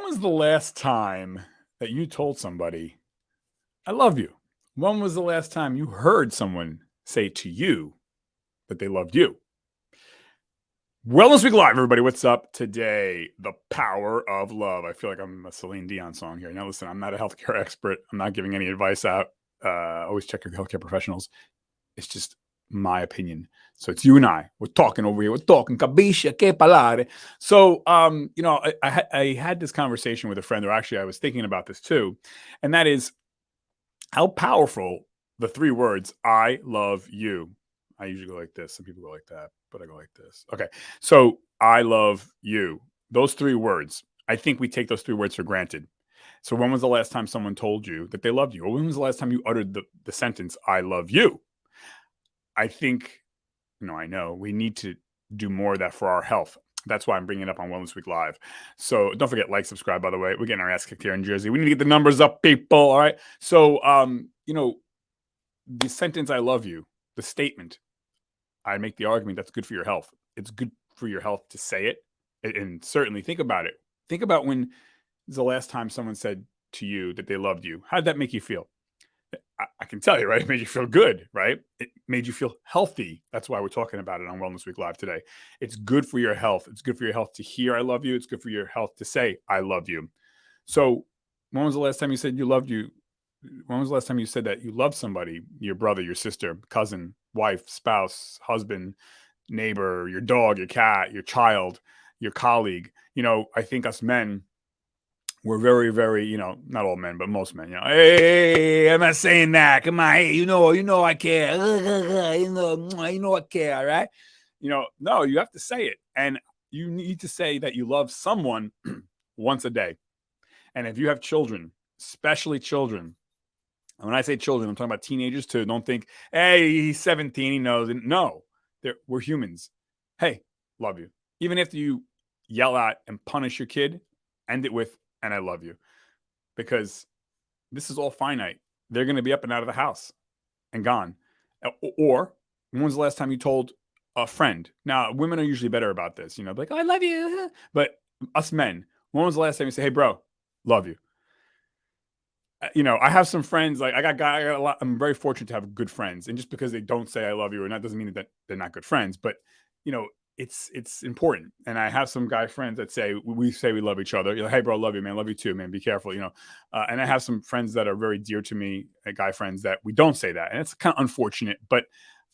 When was the last time that you told somebody, I love you? When was the last time you heard someone say to you that they loved you? Wellness Week Live, everybody. What's up today? The power of love. I feel like I'm a Celine Dion song here. Now, listen, I'm not a healthcare expert. I'm not giving any advice out. Always check your healthcare professionals. It's just my opinion. So it's you and I. We're talking over here. We're talking. Capisce che parlare. So, I had this conversation with a friend, or actually, I was thinking about this too, and that is how powerful the three words "I love you." I usually go like this. Some people go like that, but I go like this. Okay. So I love you. Those three words. I think we take those three words for granted. So when was the last time someone told you that they loved you? Or when was the last time you uttered the sentence, I love you? I think, I know we need to do more of that for our health. That's why I'm bringing it up on Wellness Week Live. So don't forget, like, subscribe, by the way. We're getting our ass kicked here in Jersey. We need to get the numbers up, people. All right. So, the sentence, I love you, the statement, I make the argument that's good for your health. It's good for your health to say it. And certainly think about it. Think about when is the last time someone said to you that they loved you. How did that make you feel? I can tell you, right? It made you feel good, right? It made you feel healthy. That's why we're talking about it on Wellness Week Live today. It's good for your health. It's good for your health to hear I love you. It's good for your health to say I love you. So when was the last time you said you loved you? When was the last time you said that you love somebody, your brother, your sister, cousin, wife, spouse, husband, neighbor, your dog, your cat, your child, your colleague? I think us men, we're very, very, not all men, but most men, hey, I'm not saying that. Come on, hey, I care. I care, all right? No, you have to say it. And you need to say that you love someone once a day. And if you have children, especially children, and when I say children, I'm talking about teenagers too. Don't think, hey, he's 17, he knows. No, we're humans. Hey, love you. Even if you yell at and punish your kid, end it with, and I love you. Because this is all finite. They're going to be up and out of the house and gone. Or when was the last time you told a friend? Now, women are usually better about this, like, oh, I love you. But us men, when was the last time you say, hey, bro, love you? I have some friends, like I got a lot. I'm very fortunate to have good friends. And just because they don't say I love you, and that doesn't mean that they're not good friends, but it's important. And I have some guy friends that say we love each other. You're like, hey bro, love you, man. Love you too, man. Be careful, and I have some friends that are very dear to me, guy friends, that we don't say that. And it's kind of unfortunate, but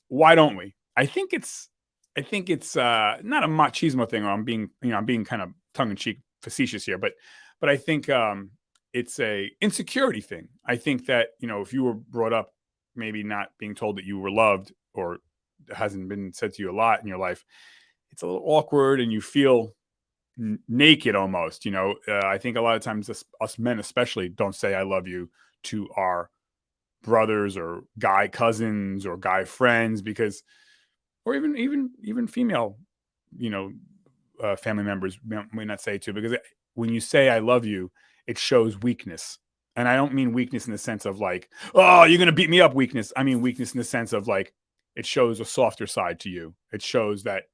why don't we? I think it's not a machismo thing, or I'm being kind of tongue in cheek facetious here, but I think it's a insecurity thing. I think that, if you were brought up maybe not being told that you were loved, or it hasn't been said to you a lot in your life, it's a little awkward and you feel naked almost. I think a lot of times us men especially don't say I love you to our brothers or guy cousins or guy friends, because, or even female, family members may not say to, because when you say I love you, it shows weakness. And I don't mean weakness in the sense of like, oh, you're going to beat me up weakness. I mean weakness in the sense of like, it shows a softer side to you. It shows that,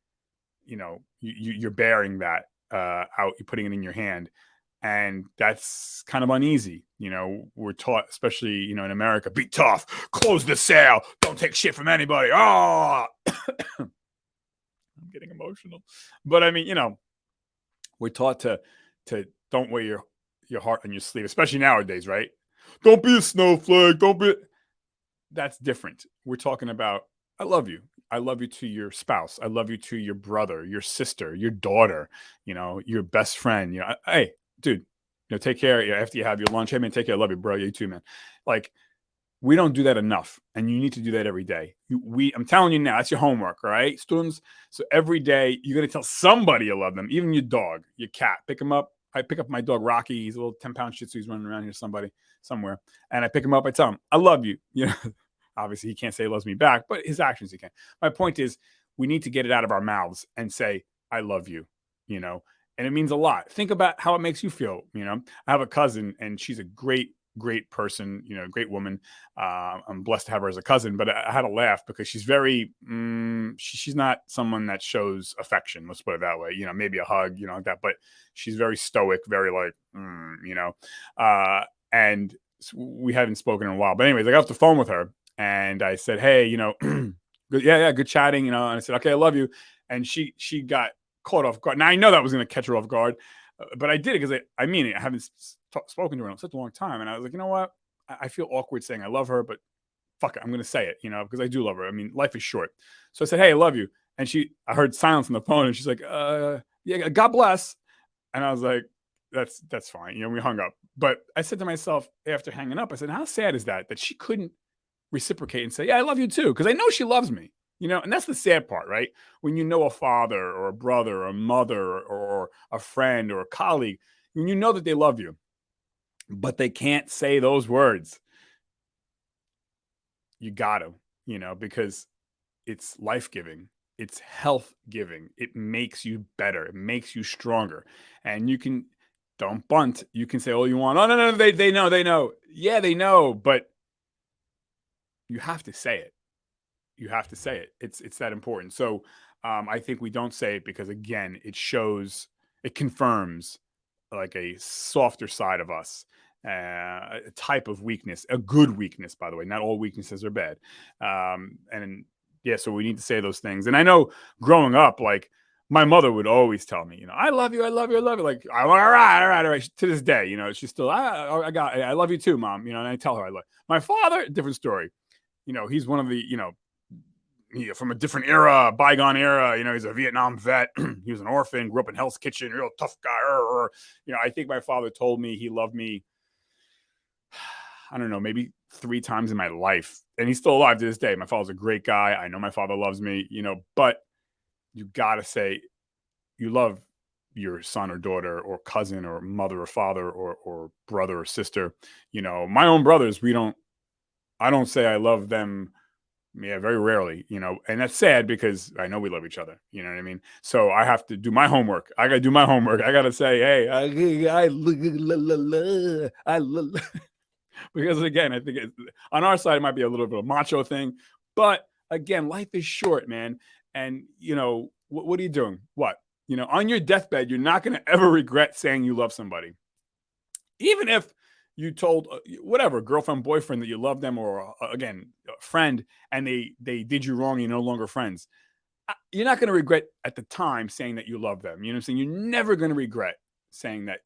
you're bearing that out, you're putting it in your hand. And that's kind of uneasy. We're taught, especially, in America, be tough, close the sale, don't take shit from anybody. Oh, I'm getting emotional. But I mean, we're taught to don't wear your heart on your sleeve, especially nowadays, right? Don't be a snowflake. Don't be. That's different. We're talking about, I love you. I love you to your spouse. I love you to your brother, your sister, your daughter, your best friend. Hey, dude, take care. After you have your lunch, hey man, take care. I love you, bro. You too, man. Like, we don't do that enough, and you need to do that every day. I'm telling you now, that's your homework, all right, students? So every day you're gonna tell somebody you love them, even your dog, your cat. Pick him up. I pick up my dog Rocky. He's a little 10-pound Shih Tzu. He's running around here somewhere, and I pick him up. I tell him I love you. Obviously he can't say he loves me back, but his actions he can. My point is, we need to get it out of our mouths and say I love you. And it means a lot. Think about how it makes you feel. I have a cousin, and she's a great great person, great woman. I'm blessed to have her as a cousin, but I had to laugh because she's very, she's not someone that shows affection. Let's put it that way. Maybe a hug, like that, but she's very stoic, very like, and we hadn't spoken in a while. But anyways, I got off the phone with her and I said, hey, good chatting, and I said, okay, I love you. And she got caught off guard. Now I know that was going to catch her off guard, but I did it because I mean it. I haven't spoken to her in such a long time, and I was like, you know what? I feel awkward saying I love her, but fuck it, I'm going to say it, because I do love her. I mean, life is short. So I said, hey, I love you. And I heard silence on the phone, and she's like, yeah, God bless. And I was like, that's fine. We hung up. But I said to myself after hanging up, I said, how sad is that she couldn't reciprocate and say, yeah, I love you too. Because I know she loves me, and that's the sad part, right? When a father or a brother or a mother or a friend or a colleague, when you know that they love you, but they can't say those words, you got to, because it's life-giving. It's health-giving. It makes you better. It makes you stronger. And don't bunt. You can say all you want. Oh, no, they know. Yeah, they know, but you have to say it. You have to say it. It's that important. So I think we don't say it because, again, it confirms like a softer side of us, a type of weakness, a good weakness, by the way. Not all weaknesses are bad. And yeah, so we need to say those things. And I know growing up, like my mother would always tell me, I love you, I love you, I love you. Like, all right. To this day, she's still, I love you too, Mom. And I tell her I love my father. Different story. He's one of the, from a different era, bygone era. He's a Vietnam vet. He was an orphan, grew up in Hell's Kitchen, real tough guy. I think my father told me he loved me, I don't know, maybe 3 times in my life. And he's still alive to this day. My father's a great guy. I know my father loves me, but you got to say you love your son or daughter or cousin or mother or father or brother or sister. My own brothers, I don't say I love them. Yeah, very rarely, and that's sad because I know we love each other. You know what I mean? So I have to do my homework. I got to do my homework. I got to say, hey, because again, I think on our side, it might be a little bit of a macho thing, but again, life is short, man. And what are you doing? What? On your deathbed, you're not going to ever regret saying you love somebody. Even if you told whatever girlfriend, boyfriend that you love them, or again, a friend, and they did you wrong, you're no longer friends. You're not going to regret at the time saying that you love them. You know what I'm saying? You're never going to regret saying that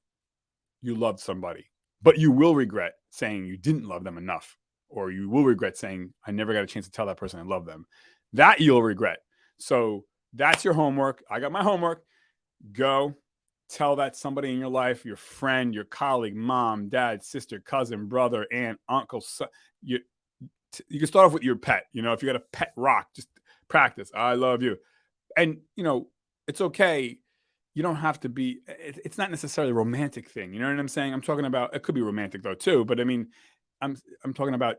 you loved somebody, but you will regret saying you didn't love them enough, or you will regret saying I never got a chance to tell that person I love them. That you'll regret. So that's your homework. I got my homework. Go. Tell that somebody in your life, your friend, your colleague, mom, dad, sister, cousin, brother, aunt, uncle. You can start off with your pet. If you got a pet rock, just practice. I love you. And, it's okay. You don't have to be, it's not necessarily a romantic thing. You know what I'm saying? I'm talking about, it could be romantic though too, but I mean, I'm talking about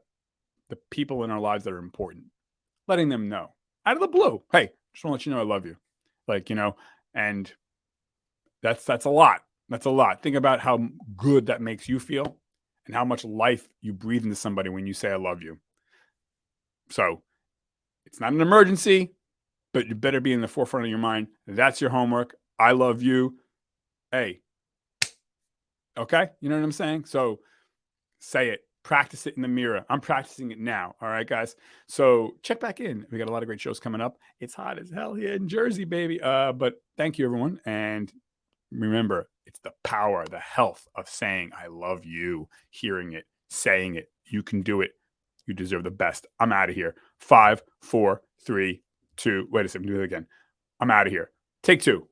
the people in our lives that are important, letting them know out of the blue. Hey, just want to let you know I love you. Like, and that's a lot. That's a lot. Think about how good that makes you feel and how much life you breathe into somebody when you say I love you. So it's not an emergency, but you better be in the forefront of your mind. That's your homework. I love you. Hey. Okay? You know what I'm saying? So say it. Practice it in the mirror. I'm practicing it now. All right, guys. So check back in. We got a lot of great shows coming up. It's hot as hell here in Jersey, baby. But thank you, everyone. And remember, it's the power, the health of saying, I love you, hearing it, saying it. You can do it. You deserve the best. I'm out of here. 5, 4, 3, 2. Wait a second. Do it again. I'm out of here. Take 2.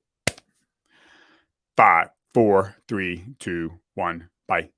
5, 4, 3, 2, 1. Bye.